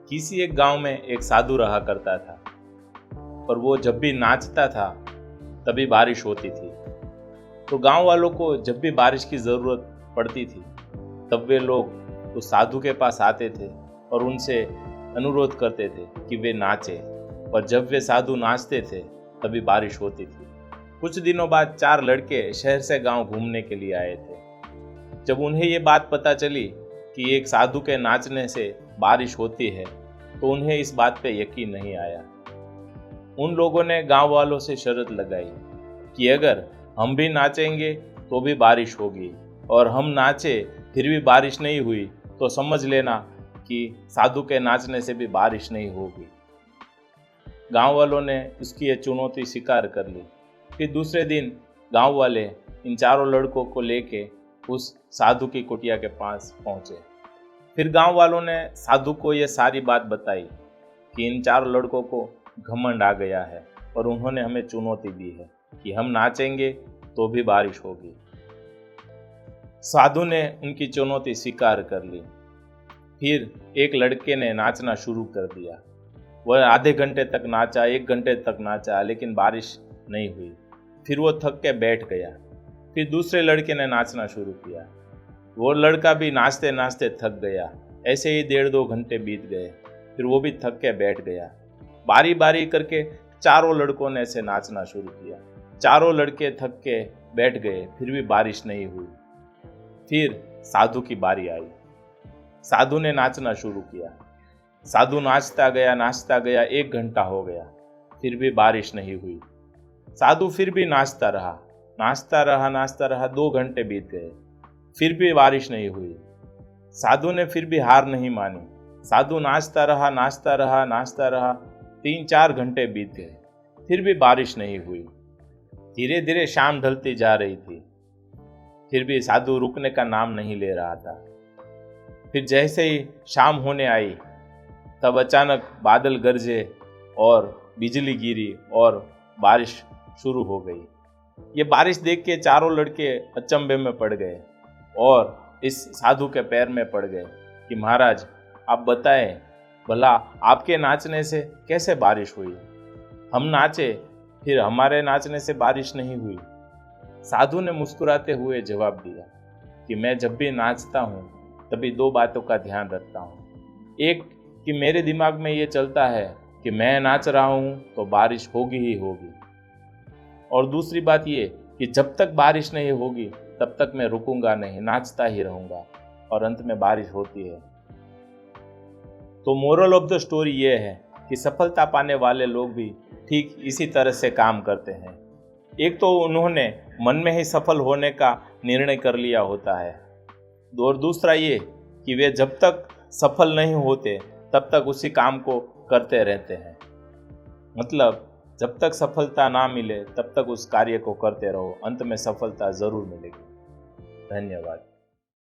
किसी एक गांव में एक साधु रहा करता था, और वो जब भी नाचता था तभी बारिश होती थी। तो गांव वालों को जब भी बारिश की ज़रूरत पड़ती थी तब वे लोग उस साधु के पास आते थे और उनसे अनुरोध करते थे कि वे नाचें, और जब वे साधु नाचते थे तभी बारिश होती थी। कुछ दिनों बाद 4 लड़के शहर से गांव घूमने के लिए आए थे। जब उन्हें ये बात पता चली कि एक साधु के नाचने से बारिश होती है तो उन्हें इस बात पे यकीन नहीं आया। उन लोगों ने गांव वालों से शर्त लगाई कि अगर हम भी नाचेंगे तो भी बारिश होगी, और हम नाचे फिर भी बारिश नहीं हुई तो समझ लेना कि साधु के नाचने से भी बारिश नहीं होगी। गांव वालों ने उसकी ये चुनौती स्वीकार कर ली। फिर दूसरे दिन गांव वाले इन 4 लड़कों को लेके उस साधु की कुटिया के पास पहुंचे। फिर गांव वालों ने साधु को यह सारी बात बताई कि इन 4 लड़कों को घमंड आ गया है और उन्होंने हमें चुनौती दी है कि हम नाचेंगे तो भी बारिश होगी। साधु ने उनकी चुनौती स्वीकार कर ली। फिर एक लड़के ने नाचना शुरू कर दिया। वह आधे घंटे तक नाचा, 1 घंटे तक नाचा, लेकिन बारिश नहीं हुई। फिर वो थक के बैठ गया। फिर दूसरे लड़के ने नाचना शुरू किया। वो लड़का भी नाचते नाचते थक गया। ऐसे ही 1.5-2 घंटे बीत गए। फिर वो भी थक के बैठ गया। बारी बारी करके 4 लड़कों ने ऐसे नाचना शुरू किया। 4 लड़के थक के बैठ गए, फिर भी बारिश नहीं हुई। फिर साधु की बारी आई। साधु ने नाचना शुरू किया। साधु नाचता गया, 1 घंटा हो गया, फिर भी बारिश नहीं हुई। साधु फिर भी नाचता रहा, 2 घंटे बीत गए, फिर भी बारिश नहीं हुई। साधु ने फिर भी हार नहीं मानी। साधु नाचता रहा, 3-4 घंटे बीत गए, फिर भी बारिश नहीं हुई। धीरे धीरे शाम ढलती जा रही थी, फिर भी साधु रुकने का नाम नहीं ले रहा था। फिर जैसे ही शाम होने आई तब अचानक बादल गरजे और बिजली गिरी और बारिश शुरू हो गई। ये बारिश देख के 4 लड़के अचंभे में पड़ गए और इस साधु के पैर में पड़ गए कि महाराज, आप बताएं भला आपके नाचने से कैसे बारिश हुई? हम नाचे, फिर हमारे नाचने से बारिश नहीं हुई। साधु ने मुस्कुराते हुए जवाब दिया कि मैं जब भी नाचता हूँ तभी 2 बातों का ध्यान रखता हूँ। एक कि मेरे दिमाग में ये चलता है कि मैं नाच रहा हूँ तो बारिश होगी ही होगी, और दूसरी बात ये कि जब तक बारिश नहीं होगी तब तक मैं रुकूंगा नहीं, नाचता ही रहूँगा, और अंत में बारिश होती है। तो मोरल ऑफ द स्टोरी ये है कि सफलता पाने वाले लोग भी ठीक इसी तरह से काम करते हैं। एक तो उन्होंने मन में ही सफल होने का निर्णय कर लिया होता है, और दूसरा ये कि वे जब तक सफल नहीं होते तब तक उसी काम को करते रहते हैं। मतलब जब तक सफलता ना मिले तब तक उस कार्य को करते रहो, अंत में सफलता ज़रूर मिलेगी। धन्यवाद।